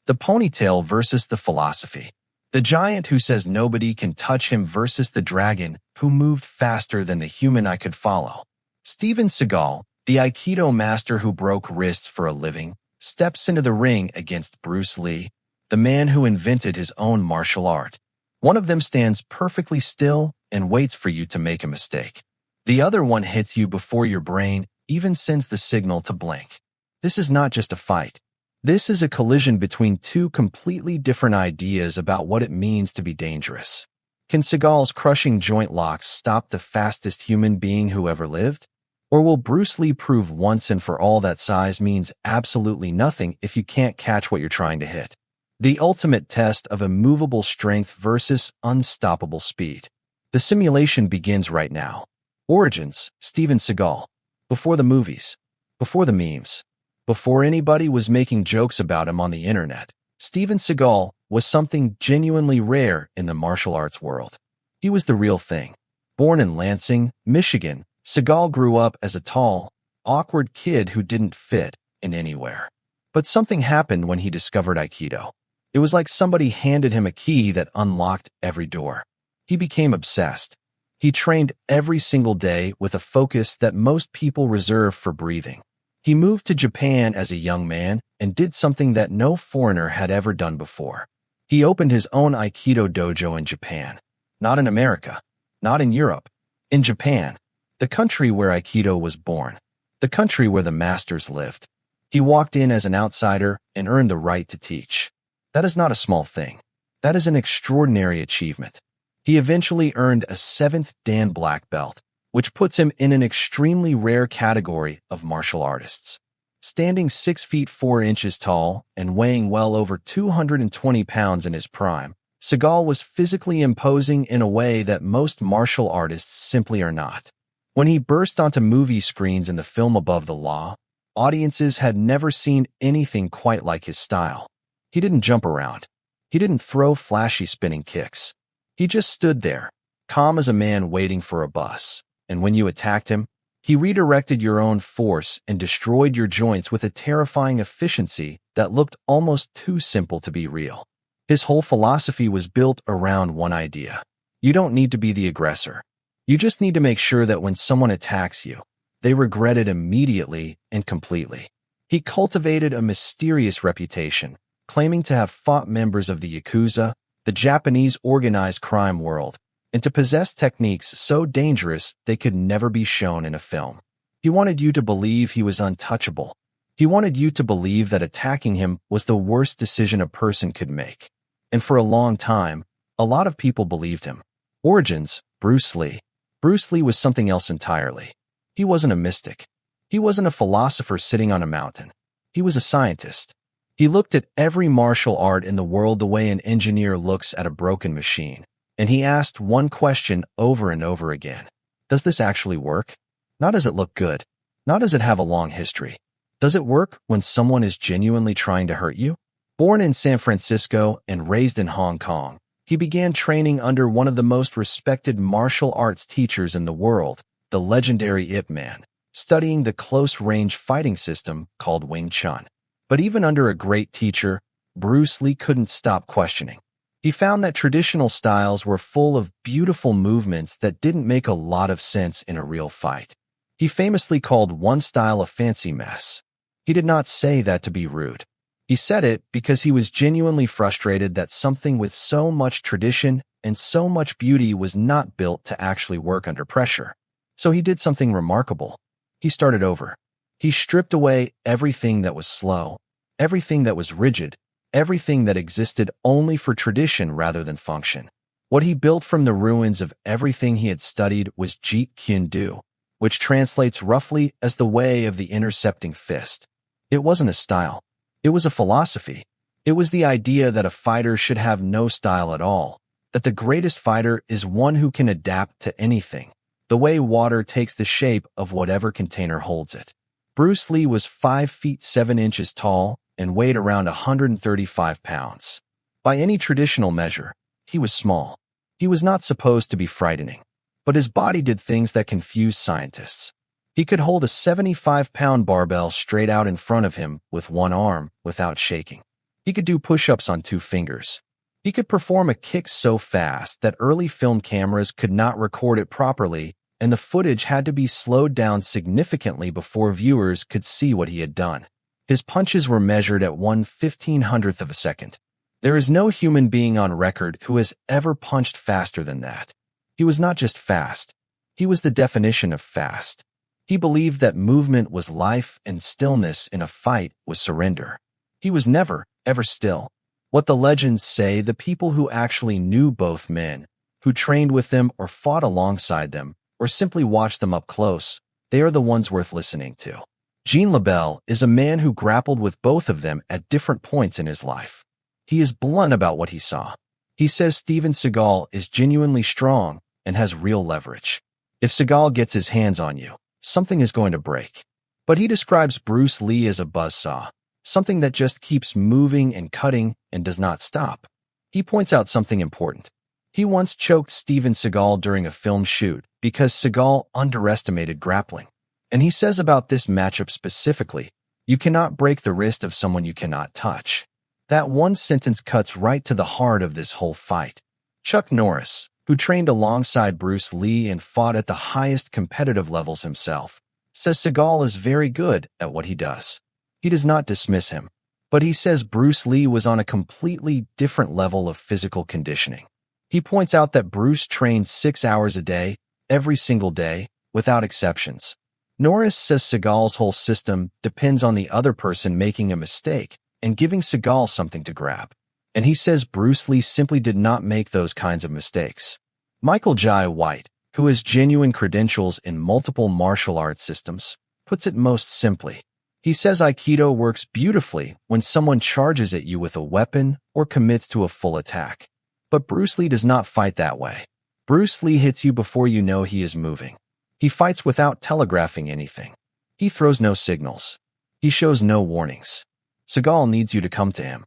The ponytail versus the philosophy. The giant who says nobody can touch him versus the dragon who moved faster than the human I could follow. Steven Seagal, the Aikido master who broke wrists for a living, steps into the ring against Bruce Lee, the man who invented his own martial art. One of them stands perfectly still and waits for you to make a mistake. The other one hits you before your brain even sends the signal to blink. This is not just a fight. This is a collision between two completely different ideas about what it means to be dangerous. Can Seagal's crushing joint locks stop the fastest human being who ever lived? Or will Bruce Lee prove once and for all that size means absolutely nothing if you can't catch what you're trying to hit? The ultimate test of immovable strength versus unstoppable speed. The simulation begins right now. Origins, Steven Seagal. Before the movies. Before the memes. Before anybody was making jokes about him on the internet, Steven Seagal was something genuinely rare in the martial arts world. He was the real thing. Born in Lansing, Michigan, Seagal grew up as a tall, awkward kid who didn't fit in anywhere. But something happened when he discovered Aikido. It was like somebody handed him a key that unlocked every door. He became obsessed. He trained every single day with a focus that most people reserve for breathing. He moved to Japan as a young man and did something that no foreigner had ever done before. He opened his own Aikido dojo in Japan. Not in America. Not in Europe. In Japan. The country where Aikido was born. The country where the masters lived. He walked in as an outsider and earned the right to teach. That is not a small thing. That is an extraordinary achievement. He eventually earned a 7th Dan black belt, which puts him in an extremely rare category of martial artists. Standing 6 feet 4 inches tall and weighing well over 220 pounds in his prime, Seagal was physically imposing in a way that most martial artists simply are not. When he burst onto movie screens in the film Above the Law, audiences had never seen anything quite like his style. He didn't jump around. He didn't throw flashy spinning kicks. He just stood there, calm as a man waiting for a bus. And when you attacked him, he redirected your own force and destroyed your joints with a terrifying efficiency that looked almost too simple to be real. His whole philosophy was built around one idea. You don't need to be the aggressor. You just need to make sure that when someone attacks you, they regret it immediately and completely. He cultivated a mysterious reputation, claiming to have fought members of the Yakuza, the Japanese organized crime world, and to possess techniques so dangerous they could never be shown in a film. He wanted you to believe he was untouchable. He wanted you to believe that attacking him was the worst decision a person could make. And for a long time, a lot of people believed him. Origins, Bruce Lee. Bruce Lee was something else entirely. He wasn't a mystic. He wasn't a philosopher sitting on a mountain. He was a scientist. He looked at every martial art in the world the way an engineer looks at a broken machine. And he asked one question over and over again. Does this actually work? Not does it look good. Not does it have a long history. Does it work when someone is genuinely trying to hurt you? Born in San Francisco and raised in Hong Kong, he began training under one of the most respected martial arts teachers in the world, the legendary Ip Man, studying the close-range fighting system called Wing Chun. But even under a great teacher, Bruce Lee couldn't stop questioning. He found that traditional styles were full of beautiful movements that didn't make a lot of sense in a real fight. He famously called one style a fancy mess. He did not say that to be rude. He said it because he was genuinely frustrated that something with so much tradition and so much beauty was not built to actually work under pressure. So he did something remarkable. He started over. He stripped away everything that was slow, everything that was rigid, everything that existed only for tradition rather than function. What he built from the ruins of everything he had studied was Jeet Kune Do, which translates roughly as the way of the intercepting fist. It wasn't a style. It was a philosophy. It was the idea that a fighter should have no style at all, that the greatest fighter is one who can adapt to anything, the way water takes the shape of whatever container holds it. Bruce Lee was 5 feet 7 inches tall and weighed around 135 pounds. By any traditional measure, he was small. He was not supposed to be frightening, but his body did things that confused scientists. He could hold a 75-pound barbell straight out in front of him with one arm without shaking. He could do push-ups on 2 fingers. He could perform a kick so fast that early film cameras could not record it properly, and the footage had to be slowed down significantly before viewers could see what he had done. His punches were measured at 1/1500th of a second. There is no human being on record who has ever punched faster than that. He was not just fast. He was the definition of fast. He believed that movement was life and stillness in a fight was surrender. He was never, ever still. What the legends say, the people who actually knew both men, who trained with them or fought alongside them, or simply watched them up close, they are the ones worth listening to. Jean LeBell is a man who grappled with both of them at different points in his life. He is blunt about what he saw. He says Steven Seagal is genuinely strong and has real leverage. If Seagal gets his hands on you, something is going to break. But he describes Bruce Lee as a buzzsaw, something that just keeps moving and cutting and does not stop. He points out something important. He once choked Steven Seagal during a film shoot because Seagal underestimated grappling. And he says about this matchup specifically, you cannot break the wrist of someone you cannot touch. That one sentence cuts right to the heart of this whole fight. Chuck Norris, who trained alongside Bruce Lee and fought at the highest competitive levels himself, says Seagal is very good at what he does. He does not dismiss him, but he says Bruce Lee was on a completely different level of physical conditioning. He points out that Bruce trained 6 hours a day, every single day, without exceptions. Norris says Seagal's whole system depends on the other person making a mistake and giving Seagal something to grab. And he says Bruce Lee simply did not make those kinds of mistakes. Michael Jai White, who has genuine credentials in multiple martial arts systems, puts it most simply. He says Aikido works beautifully when someone charges at you with a weapon or commits to a full attack. But Bruce Lee does not fight that way. Bruce Lee hits you before you know he is moving. He fights without telegraphing anything. He throws no signals. He shows no warnings. Seagal needs you to come to him.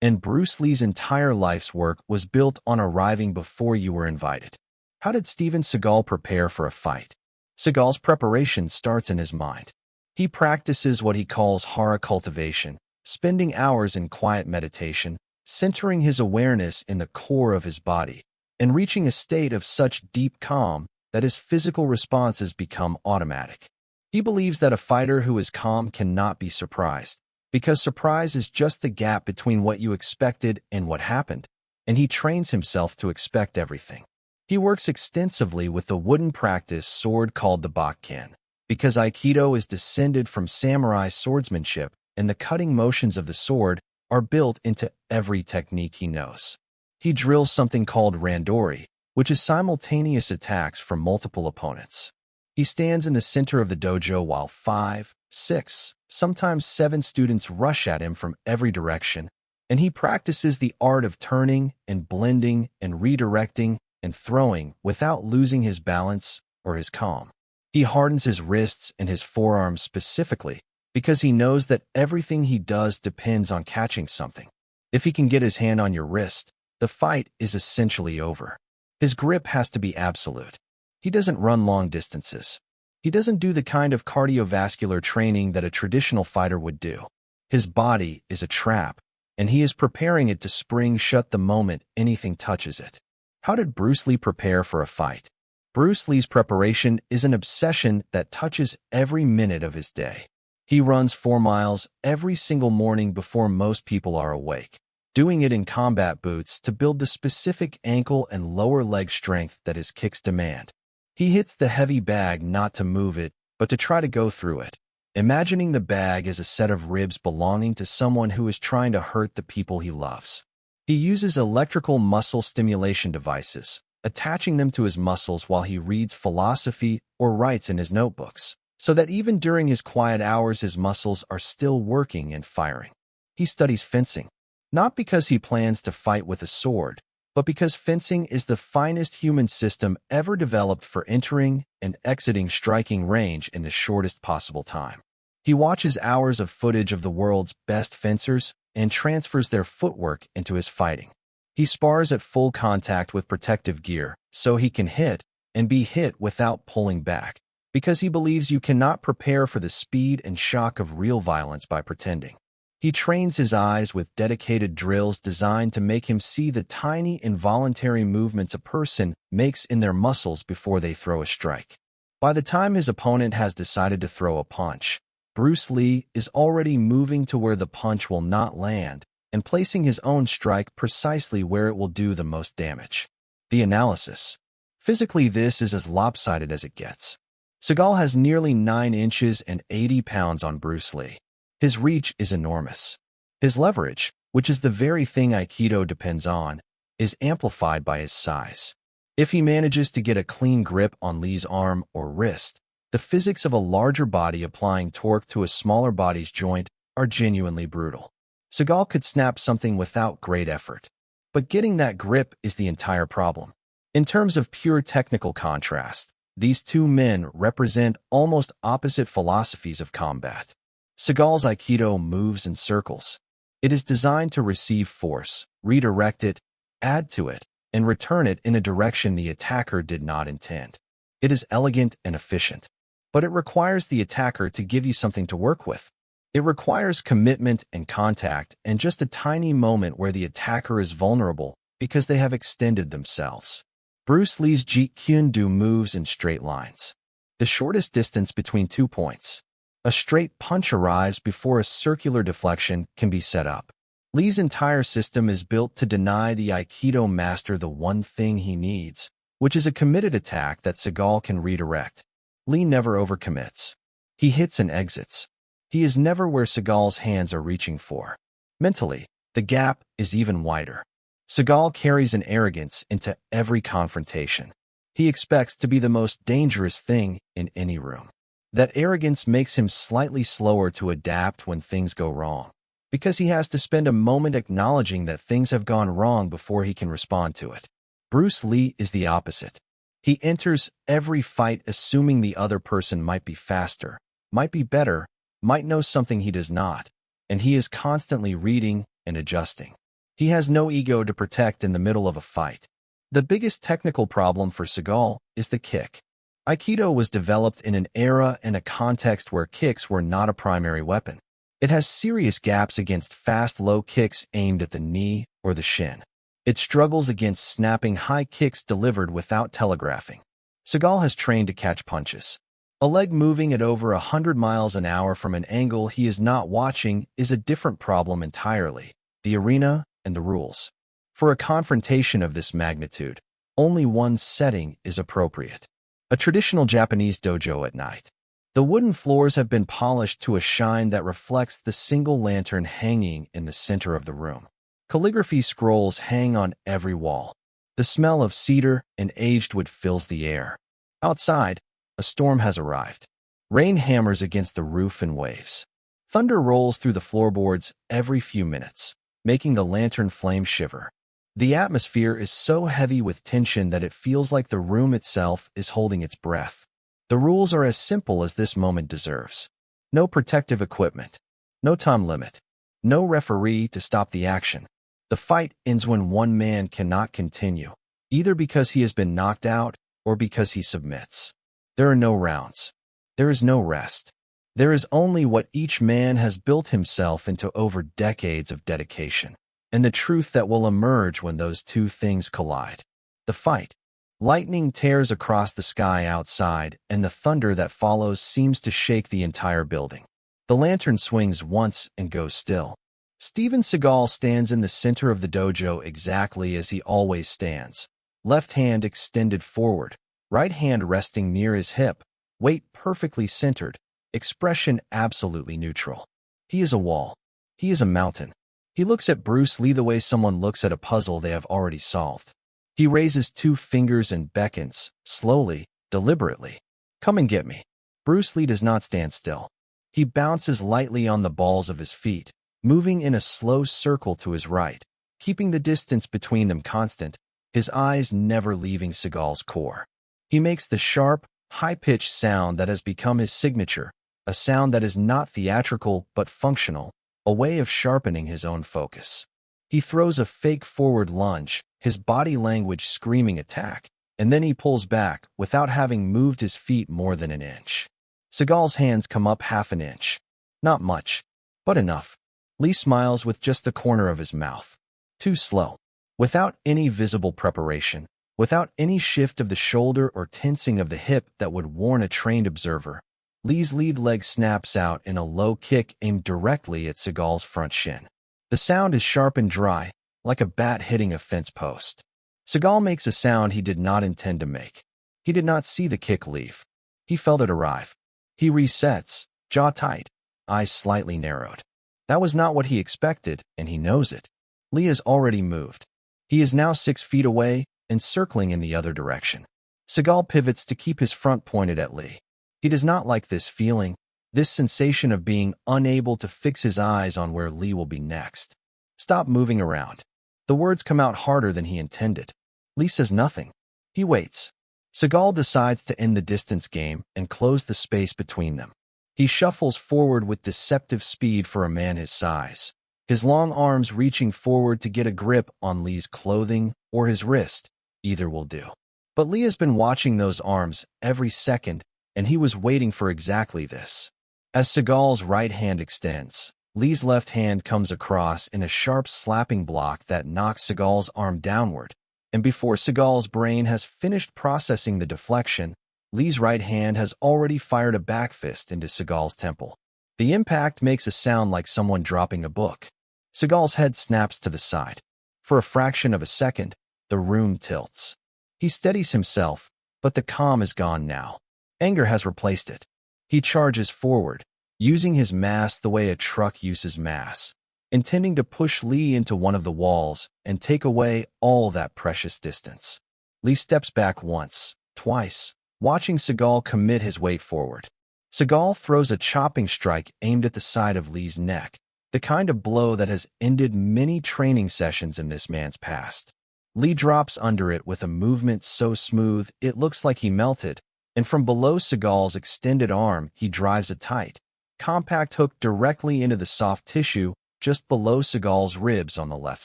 And Bruce Lee's entire life's work was built on arriving before you were invited. How did Steven Seagal prepare for a fight? Seagal's preparation starts in his mind. He practices what he calls hara cultivation, spending hours in quiet meditation, centering his awareness in the core of his body, and reaching a state of such deep calm that his physical responses become automatic. He believes that a fighter who is calm cannot be surprised, because surprise is just the gap between what you expected and what happened, and he trains himself to expect everything. He works extensively with the wooden practice sword called the bakkan, because Aikido is descended from samurai swordsmanship, and the cutting motions of the sword are built into every technique he knows. He drills something called randori, which is simultaneous attacks from multiple opponents. He stands in the center of the dojo while 5, 6, sometimes 7 students rush at him from every direction, and he practices the art of turning and blending and redirecting and throwing without losing his balance or his calm. He hardens his wrists and his forearms specifically because he knows that everything he does depends on catching something. If he can get his hand on your wrist, the fight is essentially over. His grip has to be absolute. He doesn't run long distances. He doesn't do the kind of cardiovascular training that a traditional fighter would do. His body is a trap, and he is preparing it to spring shut the moment anything touches it. How did Bruce Lee prepare for a fight? Bruce Lee's preparation is an obsession that touches every minute of his day. He runs 4 miles every single morning before most people are awake, doing it in combat boots to build the specific ankle and lower leg strength that his kicks demand. He hits the heavy bag not to move it, but to try to go through it, imagining the bag as a set of ribs belonging to someone who is trying to hurt the people he loves. He uses electrical muscle stimulation devices, attaching them to his muscles while he reads philosophy or writes in his notebooks, so that even during his quiet hours his muscles are still working and firing. He studies fencing, not because he plans to fight with a sword, but because fencing is the finest human system ever developed for entering and exiting striking range in the shortest possible time. He watches hours of footage of the world's best fencers and transfers their footwork into his fighting. He spars at full contact with protective gear so he can hit and be hit without pulling back, because he believes you cannot prepare for the speed and shock of real violence by pretending. He trains his eyes with dedicated drills designed to make him see the tiny involuntary movements a person makes in their muscles before they throw a strike. By the time his opponent has decided to throw a punch, Bruce Lee is already moving to where the punch will not land and placing his own strike precisely where it will do the most damage. The analysis. Physically, this is as lopsided as it gets. Seagal has nearly 9 inches and 80 pounds on Bruce Lee. His reach is enormous. His leverage, which is the very thing Aikido depends on, is amplified by his size. If he manages to get a clean grip on Lee's arm or wrist, the physics of a larger body applying torque to a smaller body's joint are genuinely brutal. Seagal could snap something without great effort, but getting that grip is the entire problem. In terms of pure technical contrast, these two men represent almost opposite philosophies of combat. Seagal's Aikido moves in circles. It is designed to receive force, redirect it, add to it, and return it in a direction the attacker did not intend. It is elegant and efficient, but it requires the attacker to give you something to work with. It requires commitment and contact and just a tiny moment where the attacker is vulnerable because they have extended themselves. Bruce Lee's Jeet Kune Do moves in straight lines. The shortest distance between 2 points. A straight punch arrives before a circular deflection can be set up. Lee's entire system is built to deny the Aikido master the one thing he needs, which is a committed attack that Seagal can redirect. Lee never overcommits. He hits and exits. He is never where Seagal's hands are reaching for. Mentally, the gap is even wider. Seagal carries an arrogance into every confrontation. He expects to be the most dangerous thing in any room. That arrogance makes him slightly slower to adapt when things go wrong, because he has to spend a moment acknowledging that things have gone wrong before he can respond to it. Bruce Lee is the opposite. He enters every fight assuming the other person might be faster, might be better, might know something he does not, and he is constantly reading and adjusting. He has no ego to protect in the middle of a fight. The biggest technical problem for Seagal is the kick. Aikido was developed in an era and a context where kicks were not a primary weapon. It has serious gaps against fast, low kicks aimed at the knee or the shin. It struggles against snapping high kicks delivered without telegraphing. Seagal has trained to catch punches. A leg moving at over 100 miles an hour from an angle he is not watching is a different problem entirely. The arena and the rules. For a confrontation of this magnitude, only one setting is appropriate. A traditional Japanese dojo at night. The wooden floors have been polished to a shine that reflects the single lantern hanging in the center of the room. Calligraphy scrolls hang on every wall. The smell of cedar and aged wood fills the air. Outside, a storm has arrived. Rain hammers against the roof in waves. Thunder rolls through the floorboards every few minutes, making the lantern flame shiver. The atmosphere is so heavy with tension that it feels like the room itself is holding its breath. The rules are as simple as this moment deserves. No protective equipment. No time limit. No referee to stop the action. The fight ends when one man cannot continue, either because he has been knocked out or because he submits. There are no rounds. There is no rest. There is only what each man has built himself into over decades of dedication, and the truth that will emerge when those two things collide. The fight. Lightning tears across the sky outside, and the thunder that follows seems to shake the entire building. The lantern swings once and goes still. Steven Seagal stands in the center of the dojo exactly as he always stands. Left hand extended forward, right hand resting near his hip, weight perfectly centered, expression absolutely neutral. He is a wall. He is a mountain. He looks at Bruce Lee the way someone looks at a puzzle they have already solved. He raises 2 fingers and beckons, slowly, deliberately. Come and get me. Bruce Lee does not stand still. He bounces lightly on the balls of his feet, moving in a slow circle to his right, keeping the distance between them constant, his eyes never leaving Seagal's core. He makes the sharp, high-pitched sound that has become his signature, a sound that is not theatrical but functional, a way of sharpening his own focus. He throws a fake forward lunge, his body language screaming attack, and then he pulls back without having moved his feet more than an inch. Seagal's hands come up half an inch. Not much, but enough. Lee smiles with just the corner of his mouth. Too slow. Without any visible preparation, without any shift of the shoulder or tensing of the hip that would warn a trained observer, Lee's lead leg snaps out in a low kick aimed directly at Seagal's front shin. The sound is sharp and dry, like a bat hitting a fence post. Seagal makes a sound he did not intend to make. He did not see the kick leave. He felt it arrive. He resets, jaw tight, eyes slightly narrowed. That was not what he expected, and he knows it. Lee has already moved. He is now 6 feet away and circling in the other direction. Seagal pivots to keep his front pointed at Lee. He does not like this feeling, this sensation of being unable to fix his eyes on where Lee will be next. Stop moving around. The words come out harder than he intended. Lee says nothing. He waits. Seagal decides to end the distance game and close the space between them. He shuffles forward with deceptive speed for a man his size, his long arms reaching forward to get a grip on Lee's clothing or his wrist. Either will do. But Lee has been watching those arms every second, and he was waiting for exactly this. As Seagal's right hand extends, Lee's left hand comes across in a sharp slapping block that knocks Seagal's arm downward, and before Seagal's brain has finished processing the deflection, Lee's right hand has already fired a back fist into Seagal's temple. The impact makes a sound like someone dropping a book. Seagal's head snaps to the side. For a fraction of a second, the room tilts. He steadies himself, but the calm is gone now. Anger has replaced it. He charges forward, using his mass the way a truck uses mass, intending to push Lee into one of the walls and take away all that precious distance. Lee steps back once, twice, watching Seagal commit his weight forward. Seagal throws a chopping strike aimed at the side of Lee's neck, the kind of blow that has ended many training sessions in this man's past. Lee drops under it with a movement so smooth it looks like he melted, and from below Seagal's extended arm he drives a tight, compact hook directly into the soft tissue just below Seagal's ribs on the left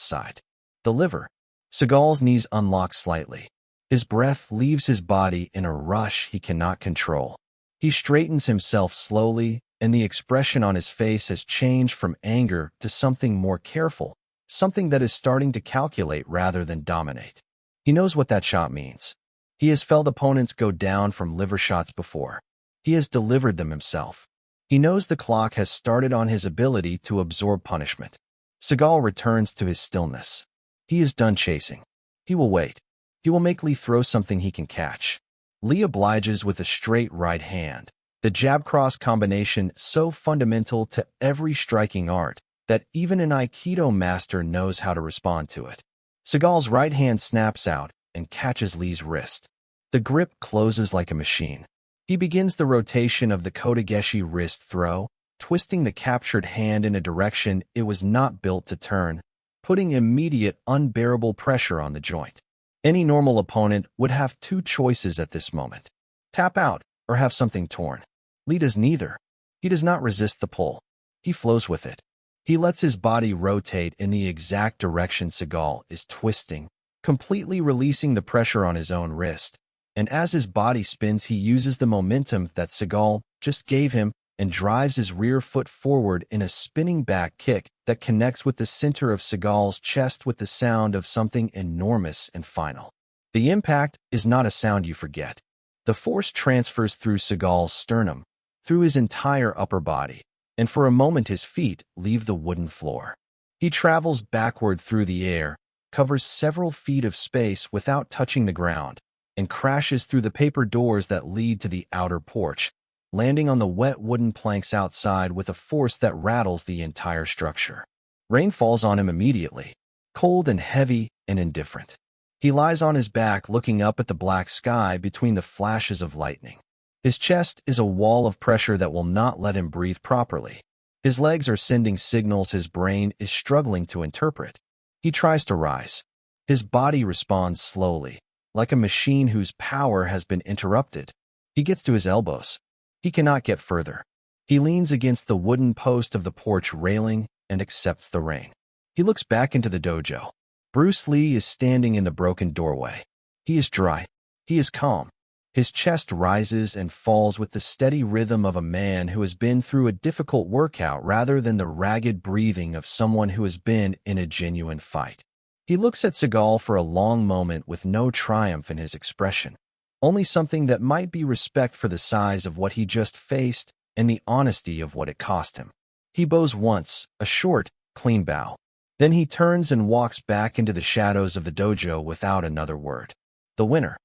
side. The liver. Seagal's knees unlock slightly. His breath leaves his body in a rush he cannot control. He straightens himself slowly, and the expression on his face has changed from anger to something more careful, something that is starting to calculate rather than dominate. He knows what that shot means. He has felt opponents go down from liver shots before. He has delivered them himself. He knows the clock has started on his ability to absorb punishment. Seagal returns to his stillness. He is done chasing. He will wait. He will make Lee throw something he can catch. Lee obliges with a straight right hand, the jab-cross combination so fundamental to every striking art that even an Aikido master knows how to respond to it. Seagal's right hand snaps out and catches Lee's wrist. The grip closes like a machine. He begins the rotation of the Kotegeshi wrist throw, twisting the captured hand in a direction it was not built to turn, putting immediate, unbearable pressure on the joint. Any normal opponent would have two choices at this moment: tap out or have something torn. Lee does neither. He does not resist the pull. He flows with it. He lets his body rotate in the exact direction Seagal is twisting, completely releasing the pressure on his own wrist. And as his body spins, he uses the momentum that Seagal just gave him and drives his rear foot forward in a spinning back kick that connects with the center of Seagal's chest with the sound of something enormous and final. The impact is not a sound you forget. The force transfers through Seagal's sternum, through his entire upper body, and for a moment his feet leave the wooden floor. He travels backward through the air, covers several feet of space without touching the ground, and crashes through the paper doors that lead to the outer porch, landing on the wet wooden planks outside with a force that rattles the entire structure. Rain falls on him immediately, cold and heavy and indifferent. He lies on his back looking up at the black sky between the flashes of lightning. His chest is a wall of pressure that will not let him breathe properly. His legs are sending signals his brain is struggling to interpret. He tries to rise. His body responds slowly, like a machine whose power has been interrupted. He gets to his elbows. He cannot get further. He leans against the wooden post of the porch railing and accepts the rain. He looks back into the dojo. Bruce Lee is standing in the broken doorway. He is dry. He is calm. His chest rises and falls with the steady rhythm of a man who has been through a difficult workout rather than the ragged breathing of someone who has been in a genuine fight. He looks at Seagal for a long moment with no triumph in his expression, only something that might be respect for the size of what he just faced and the honesty of what it cost him. He bows once, a short, clean bow. Then he turns and walks back into the shadows of the dojo without another word. The winner,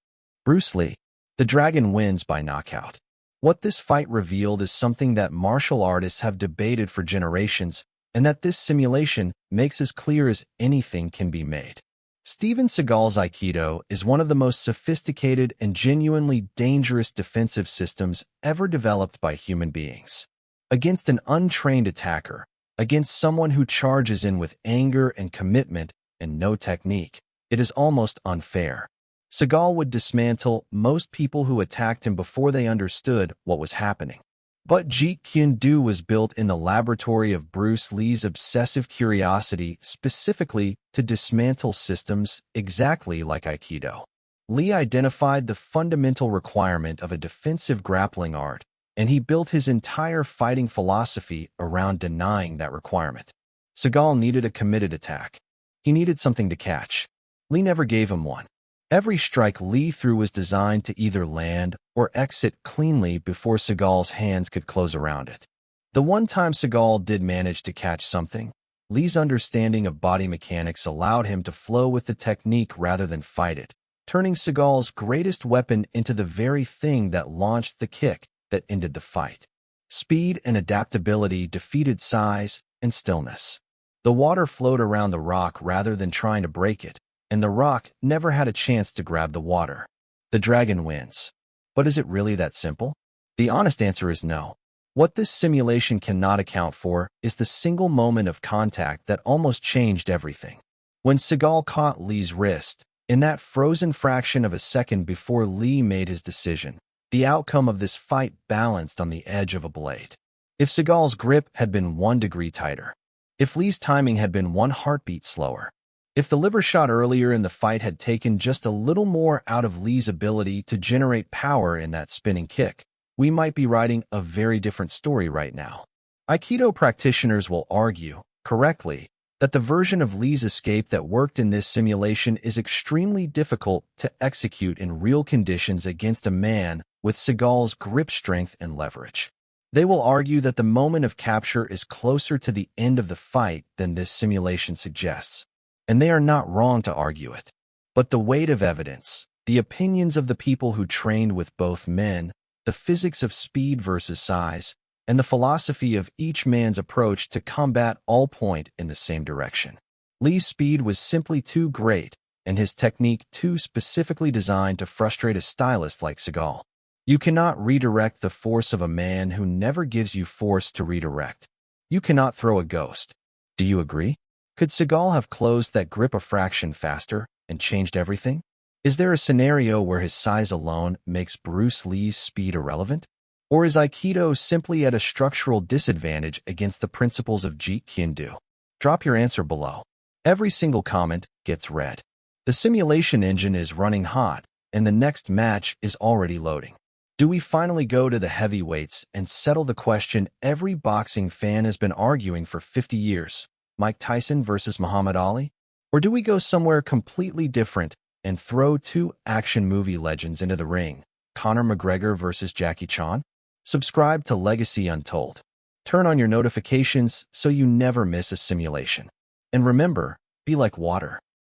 Bruce Lee. The Dragon wins by knockout. What this fight revealed is something that martial artists have debated for generations, and that this simulation makes as clear as anything can be made. Steven Seagal's Aikido is one of the most sophisticated and genuinely dangerous defensive systems ever developed by human beings. Against an untrained attacker, against someone who charges in with anger and commitment and no technique, it is almost unfair. Seagal would dismantle most people who attacked him before they understood what was happening. But Jeet Kune Do was built in the laboratory of Bruce Lee's obsessive curiosity specifically to dismantle systems exactly like Aikido. Lee identified the fundamental requirement of a defensive grappling art, and he built his entire fighting philosophy around denying that requirement. Seagal needed a committed attack. He needed something to catch. Lee never gave him one. Every strike Lee threw was designed to either land or exit cleanly before Seagal's hands could close around it. The one time Seagal did manage to catch something, Lee's understanding of body mechanics allowed him to flow with the technique rather than fight it, turning Seagal's greatest weapon into the very thing that launched the kick that ended the fight. Speed and adaptability defeated size and stillness. The water flowed around the rock rather than trying to break it, and the rock never had a chance to grab the water. The Dragon wins. But is it really that simple? The honest answer is no. What this simulation cannot account for is the single moment of contact that almost changed everything. When Seagal caught Lee's wrist, in that frozen fraction of a second before Lee made his decision, the outcome of this fight balanced on the edge of a blade. If Seagal's grip had been 1 degree tighter, if Lee's timing had been 1 heartbeat slower, if the liver shot earlier in the fight had taken just a little more out of Lee's ability to generate power in that spinning kick, we might be writing a very different story right now. Aikido practitioners will argue, correctly, that the version of Lee's escape that worked in this simulation is extremely difficult to execute in real conditions against a man with Seagal's grip strength and leverage. They will argue that the moment of capture is closer to the end of the fight than this simulation suggests. And they are not wrong to argue it. But the weight of evidence, the opinions of the people who trained with both men, the physics of speed versus size, and the philosophy of each man's approach to combat all point in the same direction. Lee's speed was simply too great, and his technique too specifically designed to frustrate a stylist like Seagal. You cannot redirect the force of a man who never gives you force to redirect. You cannot throw a ghost. Do you agree? Could Seagal have closed that grip a fraction faster and changed everything? Is there a scenario where his size alone makes Bruce Lee's speed irrelevant? Or is Aikido simply at a structural disadvantage against the principles of Jeet Kune Do? Drop your answer below. Every single comment gets read. The simulation engine is running hot, and the next match is already loading. Do we finally go to the heavyweights and settle the question every boxing fan has been arguing for 50 years? Mike Tyson versus Muhammad Ali? Or do we go somewhere completely different and throw 2 action movie legends into the ring, Conor McGregor versus Jackie Chan? Subscribe to Legacy Untold. Turn on your notifications so you never miss a simulation. And remember, be like water.